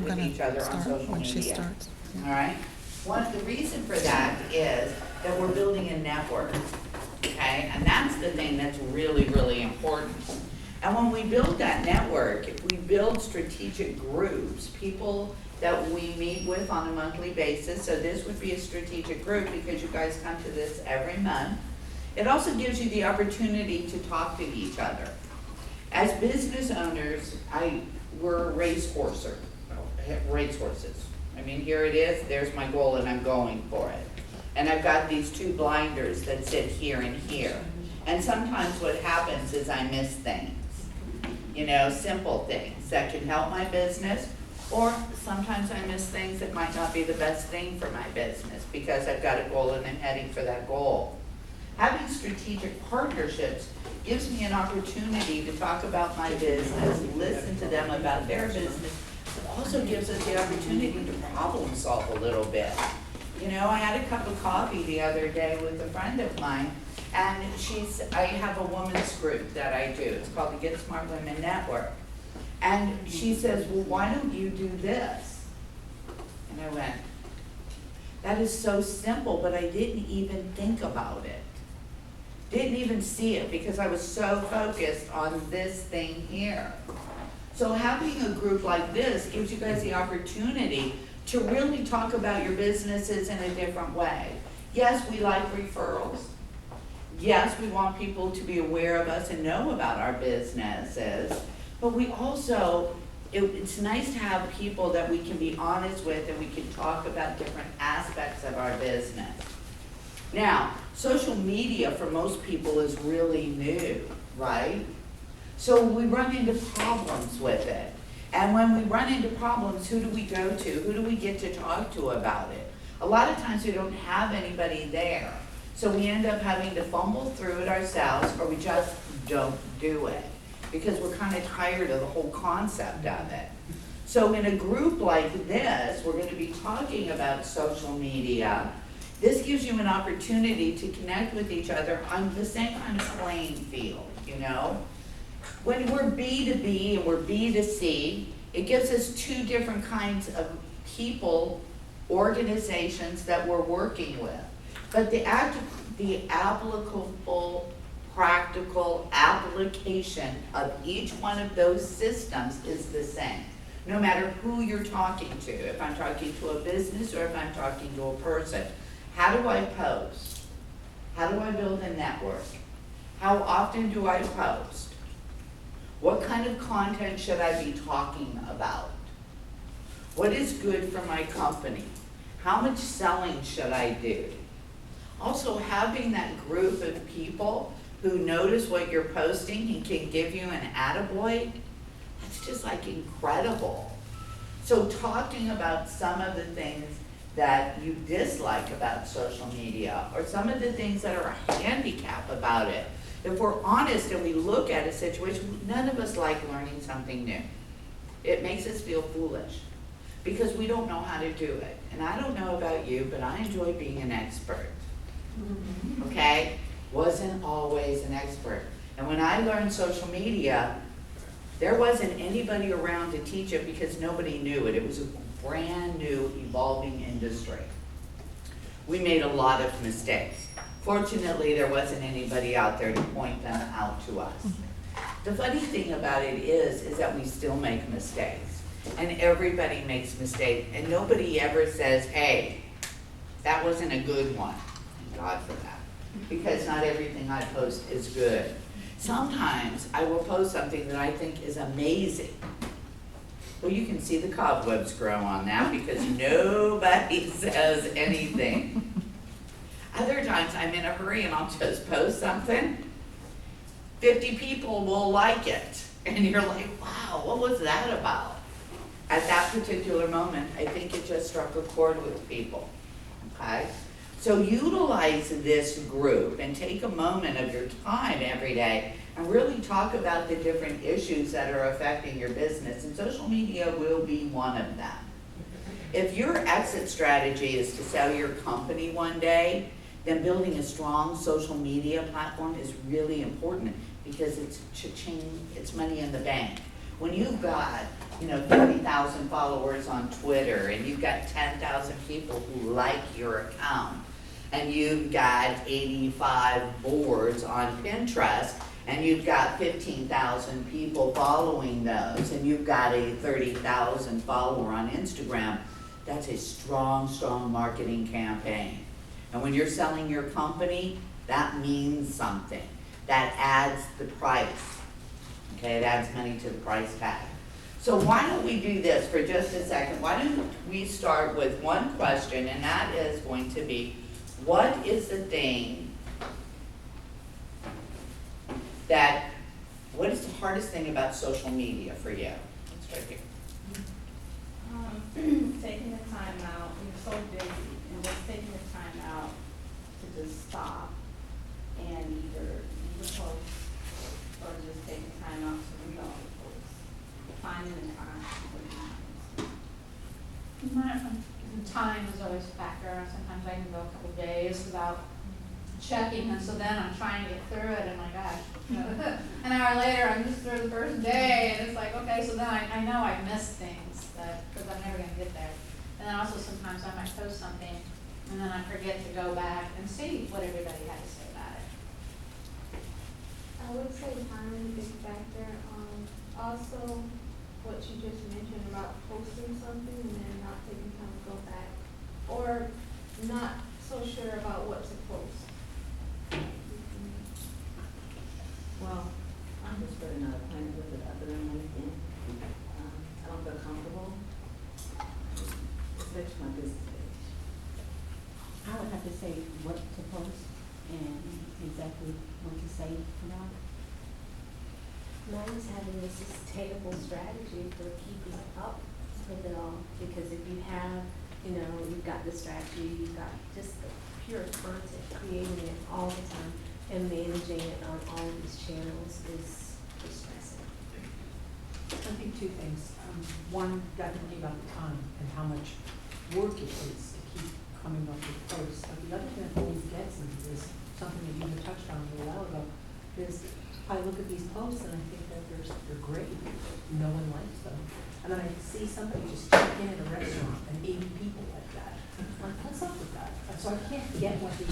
with each other on social media. All right? The reason for that is that we're building a network, okay? And that's the thing that's really, really important. And when we build that network, if we build strategic groups, people that we meet with on a monthly basis, so this would be a strategic group because you guys come to this every month. It also gives you the opportunity to talk to each other. As business owners, we're racehorses. I mean, here it is, there's my goal and I'm going for it. And I've got these two blinders that sit here and here. And sometimes what happens is I miss things. You know, simple things that can help my business, or sometimes I miss things that might not be the best thing for my business because I've got a goal and I'm heading for that goal. Having strategic partnerships gives me an opportunity to talk about my business, listen to them about their business, but also gives us the opportunity to problem solve a little bit. You know, I had a cup of coffee the other day with a friend of mine, and I have a women's group that I do. It's called the Get Smart Women Network. And she says, well, why don't you do this? And I went, that is so simple, but I didn't even think about it. Didn't even see it because I was so focused on this thing here. So having a group like this gives you guys the opportunity to really talk about your businesses in a different way. Yes, we like referrals. Yes, we want people to be aware of us and know about our businesses, but we also, it's nice to have people that we can be honest with and we can talk about different aspects of our business. Now, social media for most people is really new, right? So we run into problems with it. And when we run into problems, who do we go to? Who do we get to talk to about it? A lot of times we don't have anybody there. So we end up having to fumble through it ourselves, or we just don't do it because we're kind of tired of the whole concept of it. So in a group like this, we're going to be talking about social media. This gives you an opportunity to connect with each other on the same kind of playing field, you know? When we're B2B and we're B2C, it gives us two different kinds of people, organizations that we're working with. But the applicable, practical application of each one of those systems is the same, no matter who you're talking to. If I'm talking to a business or if I'm talking to a person. How do I post? How do I build a network? How often do I post? What kind of content should I be talking about? What is good for my company? How much selling should I do? Also, having that group of people who notice what you're posting and can give you an attaboy, that's just like incredible. So talking about some of the things that you dislike about social media or some of the things that are a handicap about it, if we're honest and we look at a situation, none of us like learning something new. It makes us feel foolish because we don't know how to do it. And I don't know about you, but I enjoy being an expert. Okay? Wasn't always an expert. And when I learned social media, there wasn't anybody around to teach it because nobody knew it. It was a brand new, evolving industry. We made a lot of mistakes. Fortunately, there wasn't anybody out there to point them out to us. The funny thing about it is that we still make mistakes. And everybody makes mistakes. And nobody ever says, hey, that wasn't a good one. Thank God for that. Because not everything I post is good. Sometimes I will post something that I think is amazing. Well, you can see the cobwebs grow on that because nobody says anything. Other times I'm in a hurry and I'll just post something. 50 people will like it. And you're like, wow, what was that about? At that particular moment, I think it just struck a chord with people, okay? So utilize this group and take a moment of your time every day and really talk about the different issues that are affecting your business. And social media will be one of them. If your exit strategy is to sell your company one day, then building a strong social media platform is really important because it's money in the bank. When you've got 50,000 followers on Twitter, and you've got 10,000 people who like your account, and you've got 85 boards on Pinterest, and you've got 15,000 people following those, and you've got a 30,000 follower on Instagram, that's a strong, strong marketing campaign. And when you're selling your company, that means something. That adds the price. Okay, it adds money to the price tag. So why don't we do this for just a second? Why don't we start with one question, and that is going to be, what is the thing what is the hardest thing about social media for you? It's right here. Taking the time out, we're so busy, and just taking the time out to just stop and either read a post or just take the time out to read all the posts. Finding the time. The time is always a factor. Sometimes I can go a couple days without checking, and so then I'm trying to get through it, and my gosh, an hour later I'm just through the first day, and it's like, okay, so then I know I've missed things because I'm never going to get there. And then also sometimes I might post something, and then I forget to go back and see what everybody had to say about it. I would say time is a big factor. Also, what you just mentioned about posting something and then not taking time to go back, or not so sure about what to post. Well, I'm just really not acquainted with it other than LinkedIn. I don't feel comfortable, especially my business page. I would have to say what to post and exactly what to say about. Mine is having a sustainable strategy for keeping up with it all, because if you have, you've got the strategy, you've got just the pure content, creating it all the time and managing it on all of these channels is stressing. I think two things. One, got thinking about the time and how much work it is to keep coming up with posts. But the other thing that always gets me is something that you had touched on a little while ago, is I look at these posts and I think that they're great. No one likes them. And then I see somebody just check in at a restaurant and 80 people like that. I'm like, what's up with that? So I can't get what the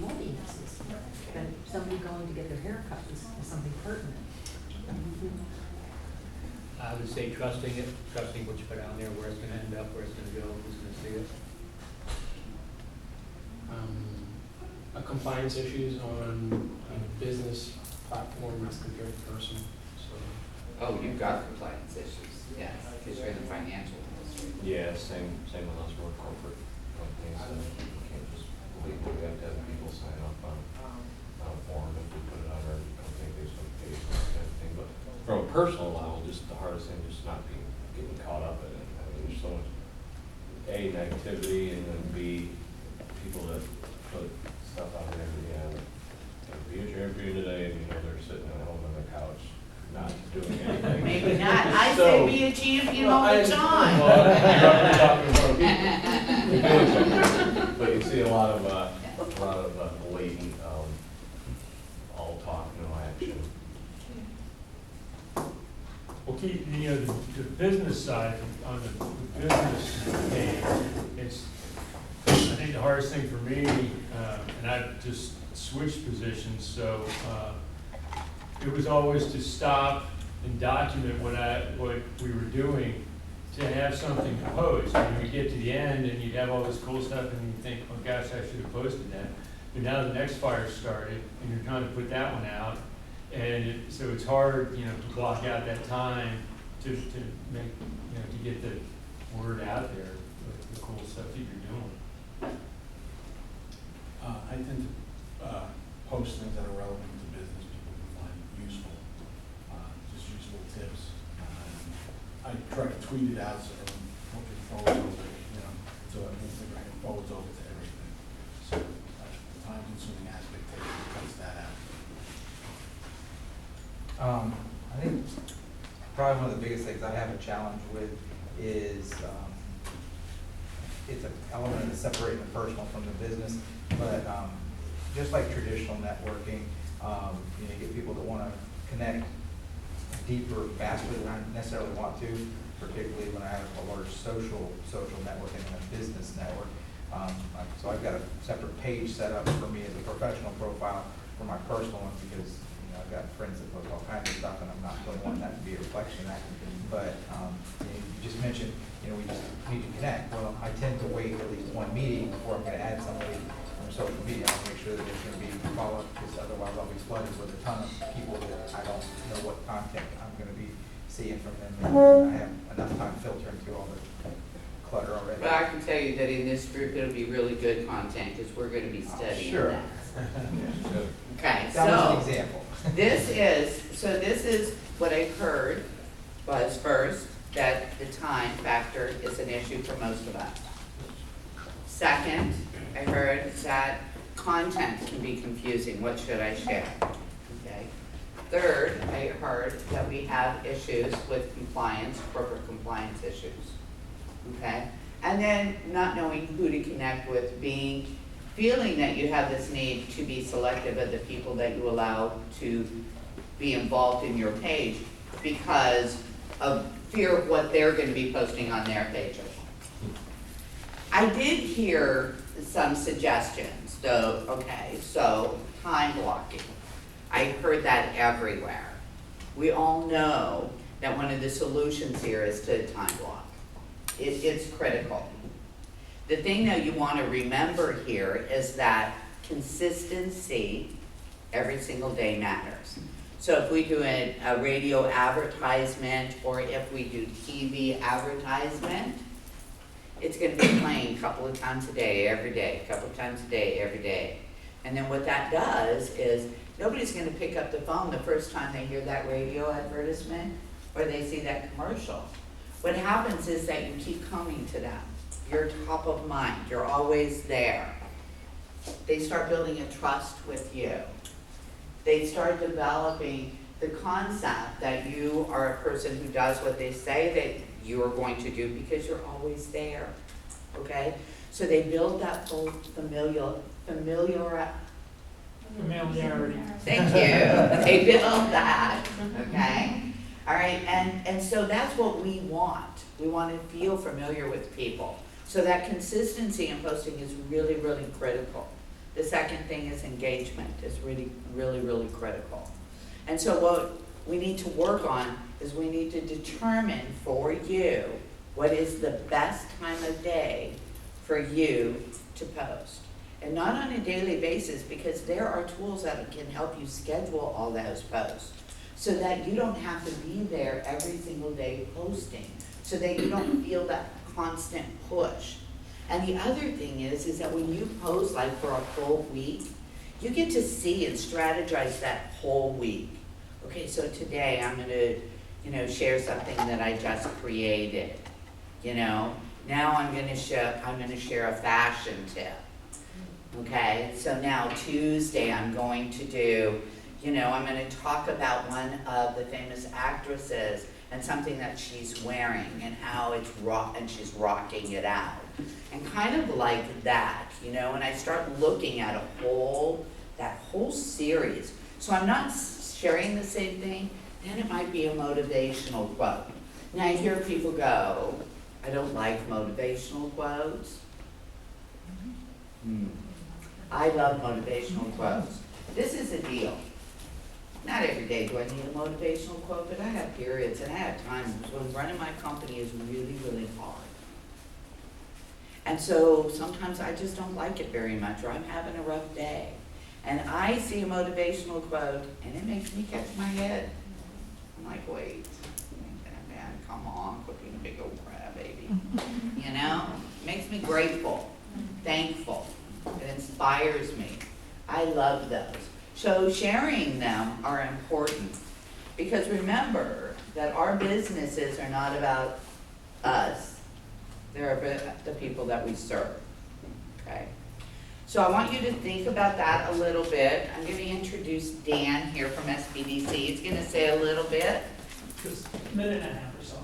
audience is. That somebody going to get their hair cut is something pertinent. I would say trusting what you put out there, where it's going to end up, where it's going to go, who's going to see it. Compliance issues on a business platform as compared to personal. So. Oh, you've got compliance issues, yes, because you're in the financial industry. Yeah, same with us, we're corporate companies, so we can't just believe we have to have people sign up on a form if we put it on our company Facebook page and that kind of thing. But from a personal level, just the hardest thing is not getting caught up in it. I mean, there's so much A, negativity, and then B, people that put stuff out there, be at your interview today, and they're sitting at home on their couch, not doing anything. Maybe not. I say be a champion all the time. But you see a lot of blatant, all talk, no action. Well, Keith, the business side, on the business page, I think the hardest thing for me, and I've just switched positions, so it was always to stop and document what we were doing, to have something to post. And we get to the end and you'd have all this cool stuff and you think, oh gosh, I should have posted that. But now the next fire started and you're trying to put that one out. And so it's hard, to block out that time to make, to get the word out there with the cool stuff that you're doing. I tend to post things that are relevant to business, people can find useful, just useful tips. I try to tweet it out so everyone forwards over, so it Instagram forwards over to everything. So the time-consuming aspect cuts that out. I think probably one of the biggest things I have a challenge with is it's an element of separating the personal from the business, but just like traditional networking, you get people that want to connect deeper, faster than I necessarily want to. particularly when I have a large social network and a business network. So I've got a separate page set up for me as a professional profile for my personal one, because, you know, I've got friends that post all kinds of stuff, and I'm not really wanting that to be a reflection of that. But, you just mentioned, you know, we just need to connect. Well, I tend to wait at least one meeting before I'm gonna add somebody from social media. I'll make sure that there's gonna be follow-up, because otherwise I'll be flooded with a ton of people that I don't know what content I'm gonna be seeing from them. And I have enough time filtering through all the clutter already. But I can tell you that in this group, it'll be really good content, because we're gonna be studying Sure. that. Okay, That was an so, example. this is what I heard was first, that the time factor is an issue for most of us. Second, I heard that content can be confusing, what should I share? Okay. Third, I heard that we have issues with compliance, corporate compliance issues. Okay? And then not knowing who to connect with, feeling that you have this need to be selective of the people that you allow to be involved in your page because of fear of what they're gonna be posting on their pages. I did hear some suggestions, though, okay, so time blocking. I heard that everywhere. We all know that one of the solutions here is to time block. It's critical. The thing that you want to remember here is that consistency every single day matters. So if we do a radio advertisement, or if we do TV advertisement, it's gonna be playing a couple of times a day, every day, a couple of times a day, every day. And then what that does is, nobody's gonna pick up the phone the first time they hear that radio advertisement or they see that commercial. What happens is that you keep coming to them. You're top of mind, you're always there. They start building a trust with you. They start developing the concept that you are a person who does what they say that you are going to do because you're always there, okay? So they build that whole familiarity. Thank you. They build that, okay? All right, and so that's what we want. We want to feel familiar with people. So that consistency in posting is really, really critical. The second thing is engagement is really, really, really critical. And so what we need to work on is we need to determine for you what is the best time of day for you to post. And not on a daily basis, because there are tools that can help you schedule all those posts so that you don't have to be there every single day posting, so that you don't feel that constant push. And the other thing is that when you post like for a full week, you get to see and strategize that whole week. Okay, so today I'm gonna, share something that I just created. Now I'm gonna share a fashion tip. Okay, so now Tuesday I'm going to do, I'm gonna talk about one of the famous actresses and something that she's wearing and how it's and she's rocking it out. And kind of like that, and I start looking at that whole series. So I'm not sharing the same thing, then it might be a motivational quote. Now I hear people go, I don't like motivational quotes. I love motivational quotes. This is a deal. Not every day do I need a motivational quote, but I have periods and I have times when running my company is really, really hard. And so sometimes I just don't like it very much, or I'm having a rough day. And I see a motivational quote and it makes me catch my head. I'm like, wait, man, come on, quit being a big old crybaby. It makes me grateful, thankful. It inspires me. I love those. So sharing them are important, because remember that our businesses are not about us. They're about the people that we serve, okay? So I want you to think about that a little bit. I'm going to introduce Dan here from SBDC. He's going to say a little bit. Just a minute and a half or so.